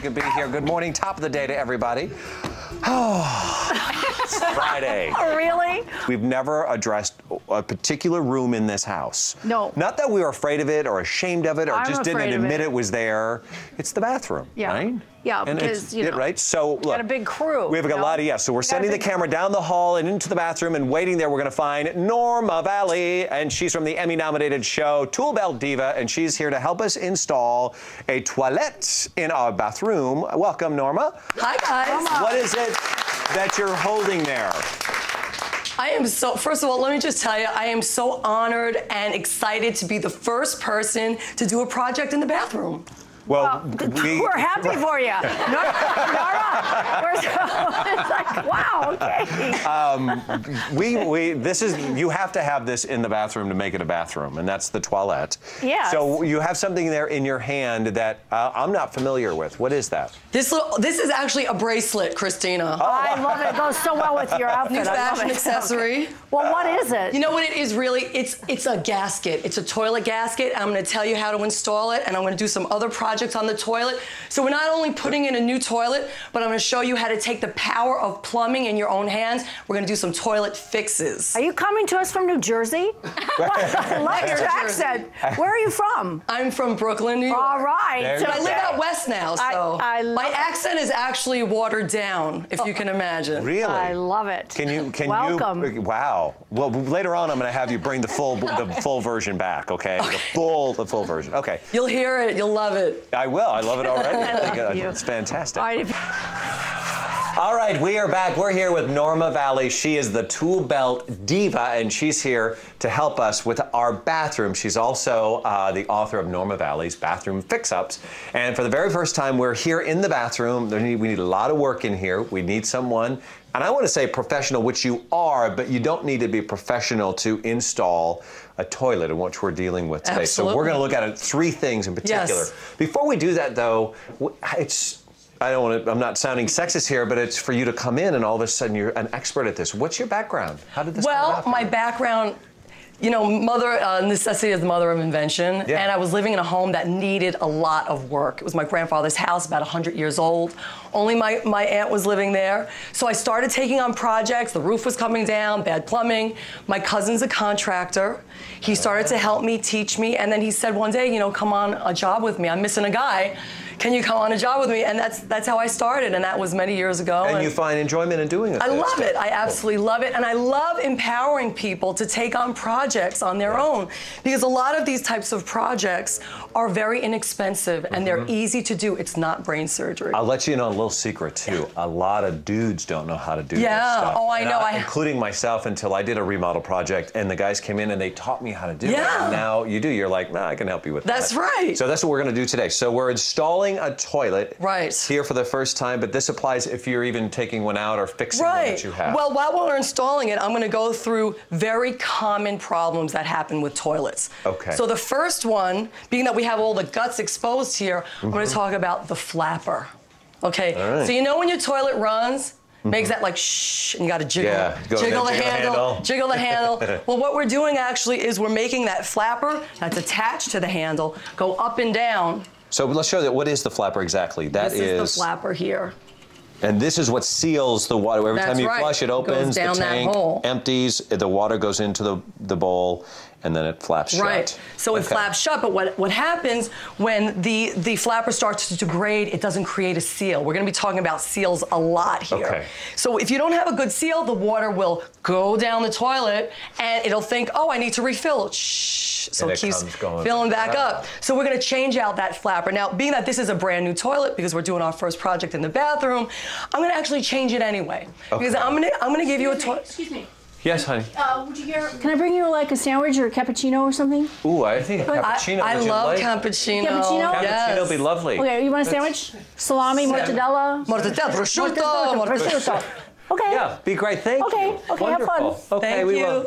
could be here. Good morning, top of the day to everybody. Oh, it's Friday. Oh, really? We've never addressed a particular room in this house. No. Not that we were afraid of it or ashamed of it or just didn't admit it was there. It's the bathroom, right? Yeah, and because, you know, right? So, look, got a big crew. We have a lot of, so we're sending the camera down the hall and into the bathroom, and waiting there, we're going to find Norma Vally, and she's from the Emmy-nominated show Toolbelt Diva, and she's here to help us install a toilet in our bathroom. Welcome, Norma. Hi, guys. What is it that you're holding there? I am so, first of all, let me just tell you, I am so honored and excited to be the first person to do a project in the bathroom. Well, we're happy for you. Nora, we're it's like, wow, okay. This is, you have to have this in the bathroom to make it a bathroom, and that's the toilet. Yeah. So you have something there in your hand that I'm not familiar with. What is that? This is actually a bracelet, Christina. Oh. I love it. It goes so well with your outfit. New fashion accessory. Okay. Well, what is it? You know what it is really? It's a gasket. It's a toilet gasket. I'm going to tell you how to install it, and I'm going to do some other projects on the toilet. So we're not only putting in a new toilet, but I'm going to show you how to take the power of plumbing in your own hands. We're going to do some toilet fixes. Are you coming to us from New Jersey? I love your accent. Where are you from? I'm from Brooklyn, New York. All right. So I live out west now, so my accent is actually watered down, if you can imagine. Really? I love it. Welcome. Wow. Well, later on, I'm going to have you bring the full version back. Okay. The full version. Okay. You'll hear it. You'll love it. I will. I love it already. I think it's fantastic. All right, we are back. We're here with Norma Vally. She is the Toolbelt Diva, and she's here to help us with our bathroom. She's also the author of Norma Vally's Bathroom Fix-Ups. And for the very first time, we're here in the bathroom. We need a lot of work in here. We need someone, and I want to say professional, which you are, but you don't need to be professional to install a toilet, in which we're dealing with today. Absolutely. So we're going to look at three things in particular. Yes. Before we do that, though, I'm not sounding sexist here, but it's for you to come in and all of a sudden you're an expert at this. What's your background? How did this come about? Well, my background, you know, necessity is the mother of invention. Yeah. And I was living in a home that needed a lot of work. It was my grandfather's house, about 100 years old. Only my aunt was living there. So I started taking on projects. The roof was coming down, bad plumbing. My cousin's a contractor. He started to help me, teach me, and then he said one day, you know, come on a job with me. I'm missing a guy. Can you come on a job with me? And that's how I started, and that was many years ago. And you find enjoyment in doing it. I love it. I absolutely love it. And I love empowering people to take on projects on their own, because a lot of these types of projects are very inexpensive and they're easy to do. It's not brain surgery. I'll let you know a little secret too. A lot of dudes don't know how to do this stuff. Oh, I know. Including myself, until I did a remodel project and the guys came in and they taught me how to do it. And now you do. You're like, nah, I can help you with that. That's right. So that's what we're going to do today. So we're installing a toilet here for the first time, but this applies if you're even taking one out or fixing one that you have. Well, while we're installing it, I'm going to go through very common problems that happen with toilets. Okay. So the first one, being that we have all the guts exposed here, I'm going to talk about the flapper. Okay. All right. So you know when your toilet runs, makes that like shh, and you got to jiggle, jiggle the handle. Well, what we're doing actually is we're making that flapper that's attached to the handle go up and down. So let's show that. What is the flapper exactly? This is the flapper here. And this is what seals the water. Every time you flush, it opens, down the tank that hole. empties, the water goes into the bowl, and then it flaps shut. Right. So it flaps shut, but what happens when the flapper starts to degrade, it doesn't create a seal. We're going to be talking about seals a lot here. Okay. So if you don't have a good seal, the water will go down the toilet, and it'll think, oh, I need to refill. Shh. So it keeps filling back up. So we're going to change out that flapper. Now, being that this is a brand new toilet, because we're doing our first project in the bathroom, I'm going to actually change it anyway. Okay. Because I'm going to give you a toilet. Excuse me. Yes, honey. Would you can I bring you like a sandwich or a cappuccino or something? Ooh, I think a cappuccino. I love cappuccino. Cappuccino? Cappuccino would be lovely. Okay, you want a sandwich? Salami, mortadella? Mortadella, prosciutto. Okay. Yeah, be great. Thank you. Okay, Wonderful. have fun. Okay, Thank we you. will.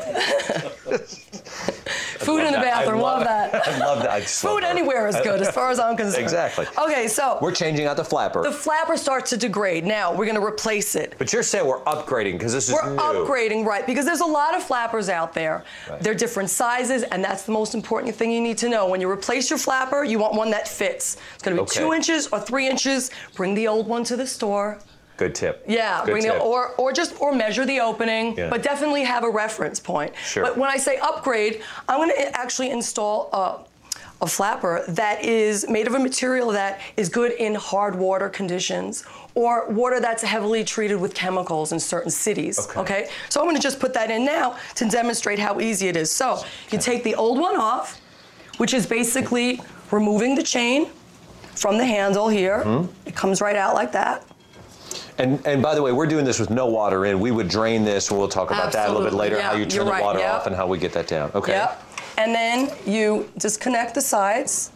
Food in the bathroom, love that. I love that. Food anywhere is good as far as I'm concerned. Exactly. Okay, so. We're changing out the flapper. The flapper starts to degrade. Now, we're going to replace it. But you're saying we're upgrading because this is new. We're upgrading, right, because there's a lot of flappers out there. Right. They're different sizes, and that's the most important thing you need to know. When you replace your flapper, you want one that fits. It's going to be 2 inches or 3 inches. Bring the old one to the store. Good tip. Yeah, Good tip. or measure the opening, but definitely have a reference point. Sure. But when I say upgrade, I'm going to actually install a flapper that is made of a material that is good in hard water conditions or water that's heavily treated with chemicals in certain cities, okay? So I'm gonna just put that in now to demonstrate how easy it is. So you take the old one off, which is basically removing the chain from the handle here. It comes right out like that. And by the way, we're doing this with no water in. We would drain this, and we'll talk about that a little bit later, how you turn the water off and how we get that down. Okay. Yep. And then you disconnect the sides.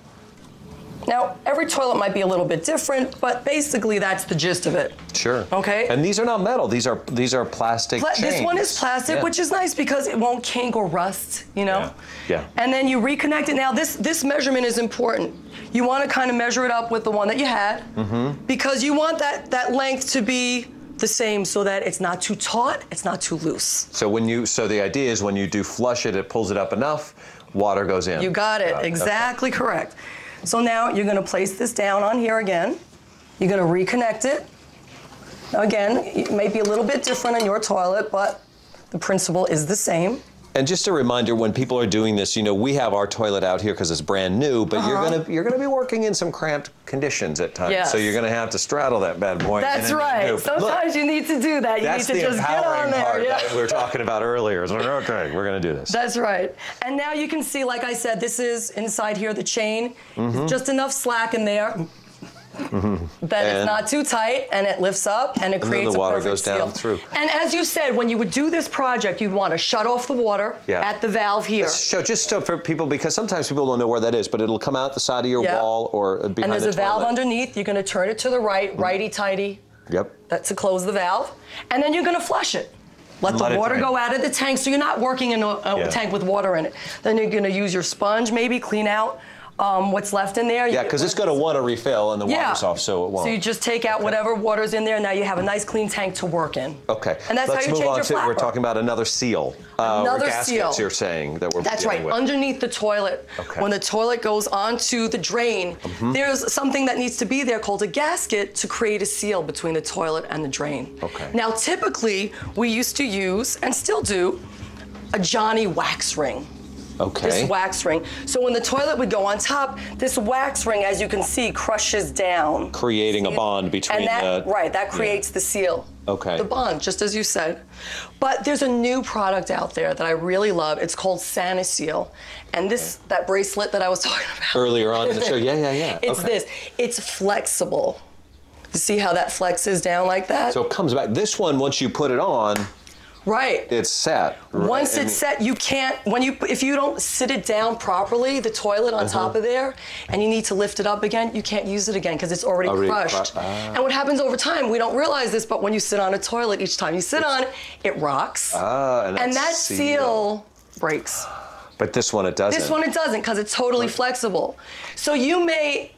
Now, every toilet might be a little bit different, but basically that's the gist of it. Sure. Okay. And these are not metal. These are plastic chains. This one is plastic, which is nice because it won't kink or rust, you know? Yeah. And then you reconnect it. Now, this measurement is important. You want to kind of measure it up with the one that you had because you want that length to be the same so that it's not too taut, it's not too loose. So the idea is when you do flush it, it pulls it up enough, water goes in. You got it, exactly correct. So now you're gonna place this down on here again. You're gonna reconnect it. Now again, it may be a little bit different in your toilet, but the principle is the same. And just a reminder, when people are doing this, you know, we have our toilet out here because it's brand new, but you're gonna be working in some cramped conditions at times. So you're gonna have to straddle that bad boy. That's right. Sometimes you need to do that. You need to just get on there. Part that we were talking about earlier. It's like, okay, we're gonna do this. That's right. And now you can see, like I said, this is inside here, the chain. Just enough slack in there. That it's not too tight, and it lifts up, and it creates the water a perfect goes down seal. through. And as you said, when you would do this project, you'd want to shut off the water at the valve here. Just so for people, because sometimes people don't know where that is, but it'll come out the side of your wall or behind the toilet. And there's a valve underneath. You're going to turn it to the right, righty-tighty. Yep. That's to close the valve. And then you're going to flush it. Let the water go out of the tank, so you're not working in a tank with water in it. Then you're going to use your sponge, maybe clean out what's left in there. Yeah, because it's going to want to refill and the water's off, so it won't. So you just take out whatever water's in there, and now you have a nice clean tank to work in. Okay. And that's how you change your flapper. We're talking about another seal. Another gaskets, seal. You're saying that we're That's right. with. Underneath the toilet, when the toilet goes onto the drain, there's something that needs to be there called a gasket to create a seal between the toilet and the drain. Okay. Now, typically, we used to use, and still do, a Johnny wax ring. Okay. This wax ring. So when the toilet would go on top, this wax ring, as you can see, crushes down. Creating a bond between that creates the seal. Okay. The bond, just as you said. But there's a new product out there that I really love. It's called Sani Seal. And that bracelet that I was talking about earlier on in the show. Yeah. It's this. It's flexible. You see how that flexes down like that? So it comes back. This one, once you put it on, it's set. Right? Once it's set, you can't, if you don't sit it down properly, the toilet on top of there, and you need to lift it up again, you can't use it again because it's already crushed. And what happens over time, we don't realize this, but when you sit on a toilet, each time you sit on it, it rocks. And that seal breaks. But this one it doesn't. This one it doesn't because it's totally flexible. So you may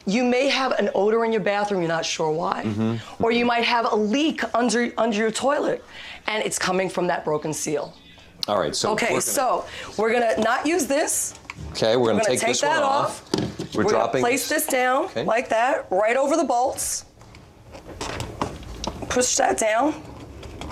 have an odor in your bathroom, you're not sure why. Or you might have a leak under your toilet, and it's coming from that broken seal. All right, so we're gonna not use this. Okay, we're gonna take this one off. We're dropping. Gonna place this down like that, right over the bolts. Push that down.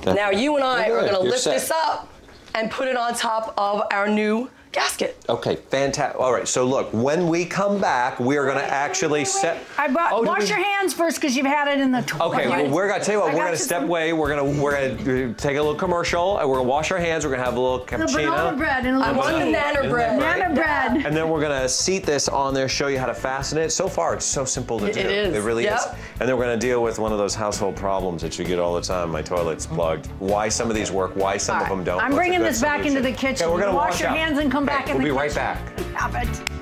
Now you and I are gonna lift this up and put it on top of our new gasket. Okay, fantastic. All right, so look, when we come back, we are going to actually set. Wash your hands first because you've had it in the toilet. Okay, well, we're going to tell you what. We're going to step away. We're going to take a little commercial, and we're going to wash our hands. We're going to have a little cappuccino. Banana bread and a little banana bread. Banana bread. And then we're going to seat this on there, show you how to fasten it. So far, it's so simple to do. It is. It really is. And then we're going to deal with one of those household problems that you get all the time. My toilet's plugged. Why some of these work? Why some of them don't? I'm bringing this back into the kitchen. Okay, we're going to wash your hands and come back in the kitchen. We'll be right back. Have it.